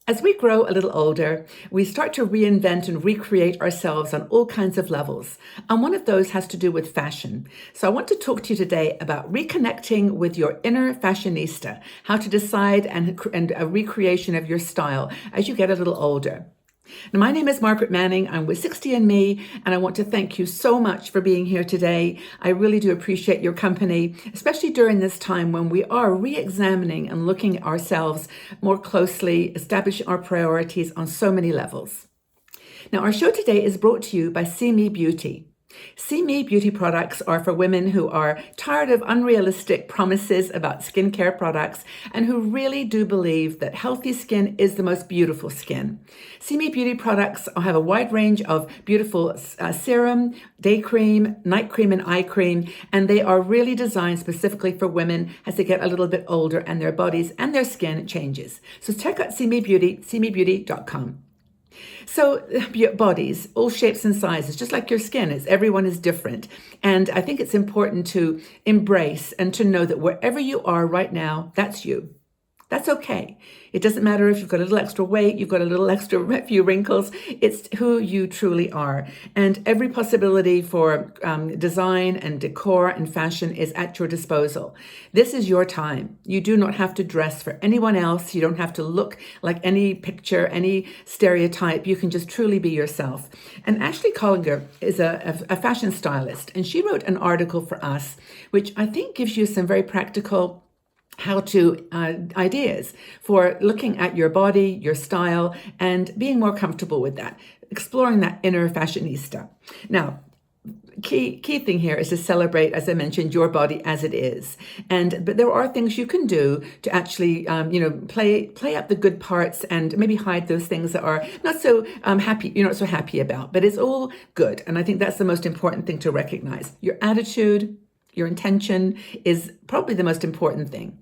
As we grow a little older, we start to reinvent and recreate ourselves on all kinds of levels. And one of those has to do with fashion. So I want to talk to you today about reconnecting with your inner fashionista, how to decide and a recreation of your style as you get a little older. Now, my name is Margaret Manning. I'm with 60andMe, and I want to thank you so much for being here today. I really do appreciate your company, especially during this time when we are re-examining and looking at ourselves more closely, establishing our priorities on so many levels. Now, our show today is brought to you by See Me Beauty. See Me Beauty products are for women who are tired of unrealistic promises about skincare products and who really do believe that healthy skin is the most beautiful skin. See Me Beauty products have a wide range of beautiful serum, day cream, night cream, and eye cream, and they are really designed specifically for women as they get a little bit older and their bodies and their skin changes. So check out See Me Beauty, seemebeauty.com. So bodies, all shapes and sizes, just like your skin is, everyone is different. And I think it's important to embrace and to know that wherever you are right now, that's you. That's okay. It doesn't matter if you've got a little extra weight, you've got a little extra few wrinkles. It's who you truly are. And every possibility for design and decor and fashion is at your disposal. This is your time. You do not have to dress for anyone else. You don't have to look like any picture, any stereotype. You can just truly be yourself. And Ashley Collinger is a fashion stylist, and she wrote an article for us, which I think gives you some very practical how-to ideas for looking at your body, your style, and being more comfortable with that, exploring that inner fashionista. Now, key thing here is to celebrate, as I mentioned, your body as it is. But there are things you can do to actually, play up the good parts and maybe hide those things that are not so happy, you're not so happy about. But it's all good, and I think that's the most important thing to recognize. Your attitude, your intention is probably the most important thing.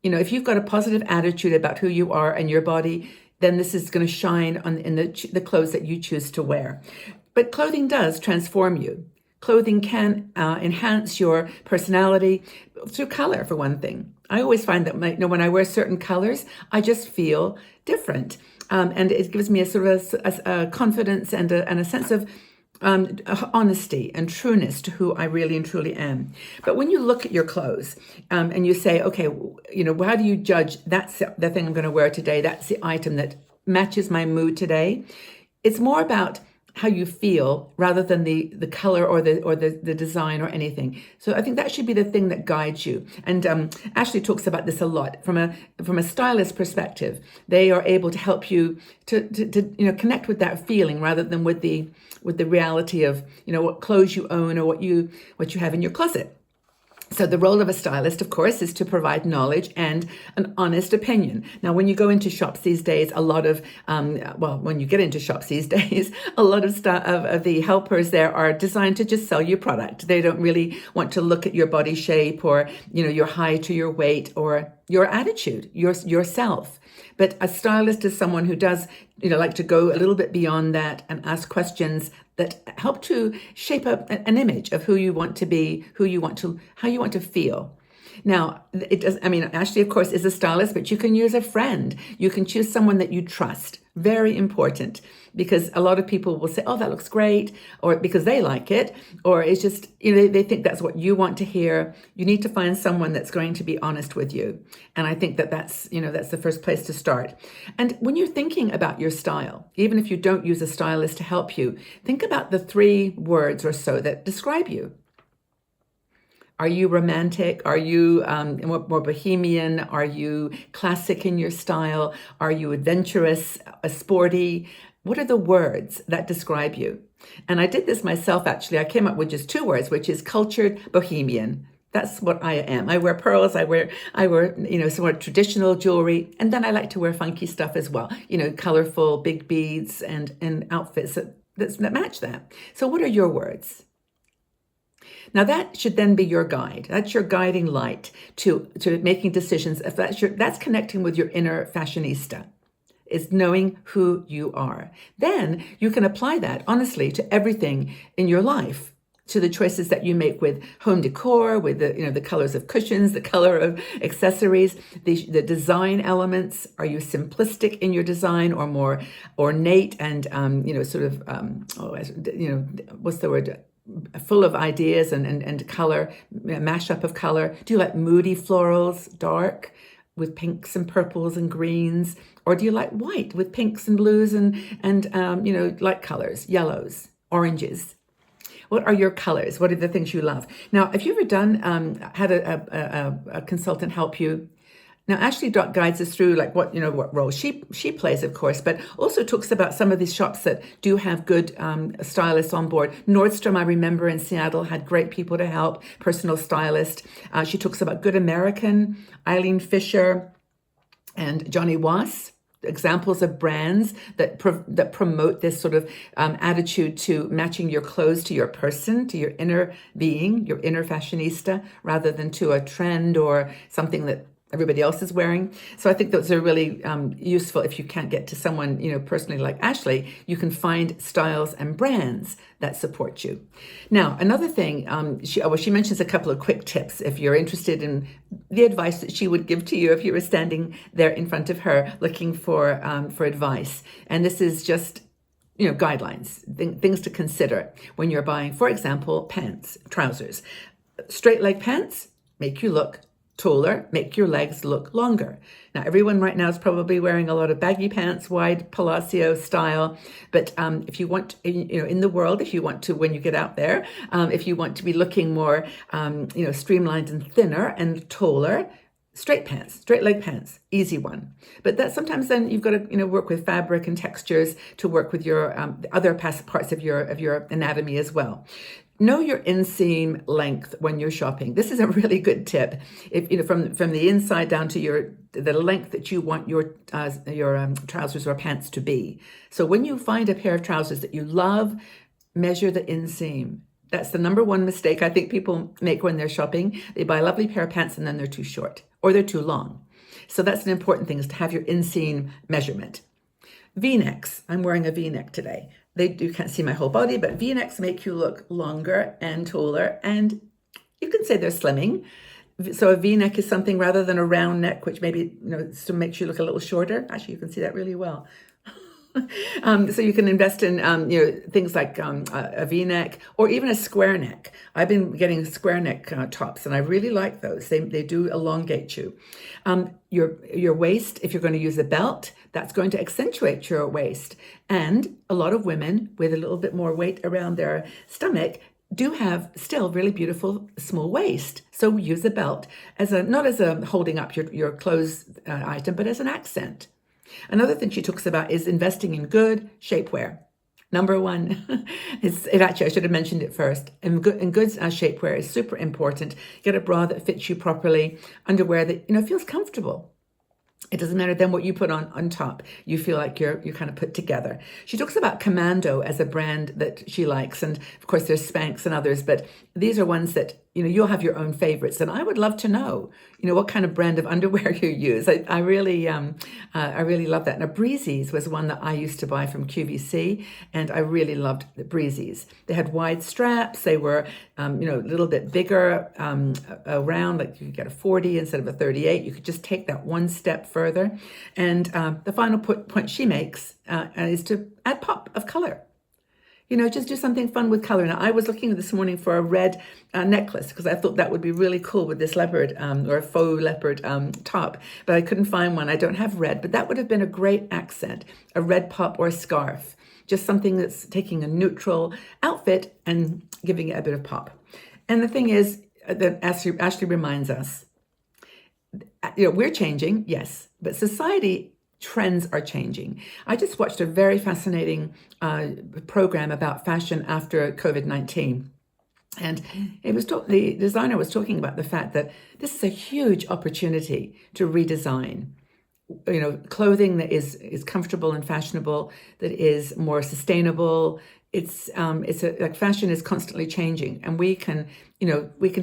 You know, if you've got a positive attitude about who you are and your body, then this is going to shine in the clothes that you choose to wear. But clothing does transform you. Clothing can enhance your personality through color, for one thing. I always find that when I wear certain colors, I just feel different. And it gives me a sort of a confidence and a sense of honesty and trueness to who I really and truly am. But when you look at your clothes and you say, okay, how do you judge that's the thing I'm going to wear today? That's the item that matches my mood today. It's more about how you feel rather than the color or the design or anything. So I think that should be the thing that guides you. And Ashley talks about this a lot from a stylist perspective. They are able to help you to connect with that feeling rather than with the reality of what clothes you own or what you have in your closet. So the role of a stylist, of course, is to provide knowledge and an honest opinion. Now, when you go into shops these days, when you get into shops these days, a lot of the helpers there are designed to just sell you product. They don't really want to look at your body shape or, your height or your weight or your attitude, yourself. But a stylist is someone who does, like to go a little bit beyond that and ask questions that help to shape up an image of who you want to be, how you want to feel. Now, Ashley, of course, is a stylist, but you can use a friend. You can choose someone that you trust. Very important, because a lot of people will say, oh, that looks great, or because they like it, or it's just, they think that's what you want to hear. You need to find someone that's going to be honest with you. And I think that's the first place to start. And when you're thinking about your style, even if you don't use a stylist to help you, think about the 3 words or so that describe you. Are you romantic? Are you more bohemian? Are you classic in your style? Are you adventurous, sporty? What are the words that describe you? And I did this myself, actually. I came up with just 2 words, which is cultured bohemian. That's what I am. I wear pearls. I wear somewhat traditional jewelry. And then I like to wear funky stuff as well. Colorful, big beads and outfits that match that. So what are your words? Now that should then be your guide. That's your guiding light to making decisions. If that's connecting with your inner fashionista, is knowing who you are. Then you can apply that honestly to everything in your life. to the choices that you make with home decor, with the colors of cushions, the color of accessories, the design elements. Are you simplistic in your design or more ornate and what's the word? Full of ideas and color, mashup of color? Do you like moody florals, dark, with pinks and purples and greens? Or do you like white with pinks and blues and light colors, yellows, oranges? What are your colors? What are the things you love? Now, have you ever had a consultant help you? Now, Ashley guides us through like what role she plays, of course, but also talks about some of these shops that do have good stylists on board. Nordstrom, I remember in Seattle, had great people to help, personal stylist. She talks about Good American, Eileen Fisher, and Johnny Was. Examples of brands that promote this sort of attitude to matching your clothes to your person, to your inner being, your inner fashionista, rather than to a trend or something that everybody else is wearing. So I think those are really useful. If you can't get to someone, personally like Ashley, you can find styles and brands that support you. Now, another thing, she mentions a couple of quick tips if you're interested in the advice that she would give to you if you were standing there in front of her looking for advice. And this is just guidelines, things to consider when you're buying, for example, pants, trousers. Straight leg pants make you look taller, make your legs look longer. Now, everyone right now is probably wearing a lot of baggy pants, wide Palacio style. But if you want, in the world, if you want to, when you get out there, if you want to be looking more, streamlined and thinner and taller, straight leg pants, easy one. But that sometimes then you've got to, work with fabric and textures to work with your other parts of your anatomy as well. Know your inseam length when you're shopping. This is a really good tip. If from the inside down to the length that you want your trousers or pants to be. So when you find a pair of trousers that you love, measure the inseam. That's the number one mistake I think people make when they're shopping. They buy a lovely pair of pants and then they're too short or they're too long. So that's an important thing, is to have your inseam measurement. V-necks. I'm wearing a V-neck today. You can't see my whole body, but V-necks make you look longer and taller, and you can say they're slimming. So a V-neck is something rather than a round neck, which maybe still makes you look a little shorter. Actually, you can see that really well. So you can invest in things like a V-neck or even a square neck. I've been getting square neck tops, and I really like those. They do elongate you. Your waist, if you're going to use a belt, that's going to accentuate your waist. And a lot of women with a little bit more weight around their stomach do have still really beautiful small waist. So use a belt not as a holding up your clothes item, but as an accent. Another thing she talks about is investing in good shapewear. Number one, actually, I should have mentioned it first. And good shapewear is super important. Get a bra that fits you properly, underwear that feels comfortable. It doesn't matter then what you put on top. You feel like you're kind of put together. She talks about Commando as a brand that she likes. And of course, there's Spanx and others, but these are ones that, you'll have your own favorites. And I would love to know, what kind of brand of underwear you use. I really love that. Now, Breezy's was one that I used to buy from QVC, and I really loved the Breezy's. They had wide straps. They were, a little bit bigger around, like you could get a 40 instead of a 38. You could just take that one step further. And the final point she makes is to add pop of color. Just do something fun with color. Now, I was looking this morning for a red necklace because I thought that would be really cool with this leopard or a faux leopard top, but I couldn't find one. I don't have red, but that would have been a great accent, a red pop or a scarf. Just something that's taking a neutral outfit and giving it a bit of pop. And the thing is that Ashley reminds us, we're changing, yes, but society trends are changing. I just watched a very fascinating program about fashion after COVID-19. And the designer was talking about the fact that this is a huge opportunity to redesign. Clothing that is comfortable and fashionable, that is more sustainable. Fashion is constantly changing, and we can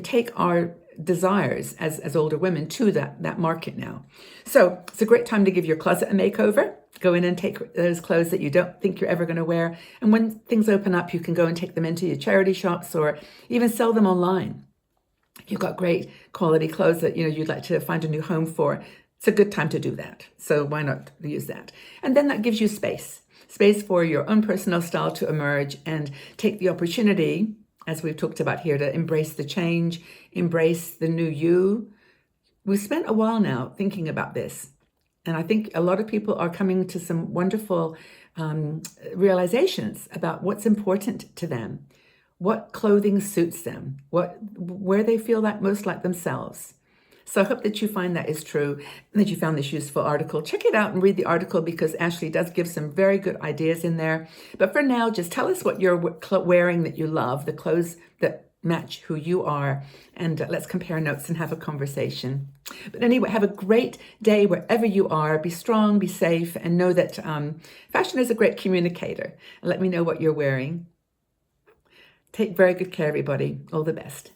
take our desires as older women to that market now. So it's a great time to give your closet a makeover. Go in and take those clothes that you don't think you're ever going to wear. And when things open up, you can go and take them into your charity shops or even sell them online. If you've got great quality clothes that you'd like to find a new home for, it's a good time to do that. So why not use that? And then that gives you space for your own personal style to emerge and take the opportunity, as we've talked about here, to embrace the change, embrace the new you. We've spent a while now thinking about this. And I think a lot of people are coming to some wonderful realizations about what's important to them, what clothing suits them, where they feel most like themselves. So I hope that you find that is true and that you found this useful article. Check it out and read the article because Ashley does give some very good ideas in there. But for now, just tell us what you're wearing that you love, the clothes that match who you are, and let's compare notes and have a conversation. But anyway, have a great day wherever you are. Be strong, be safe, and know that fashion is a great communicator. Let me know what you're wearing. Take very good care, everybody. All the best.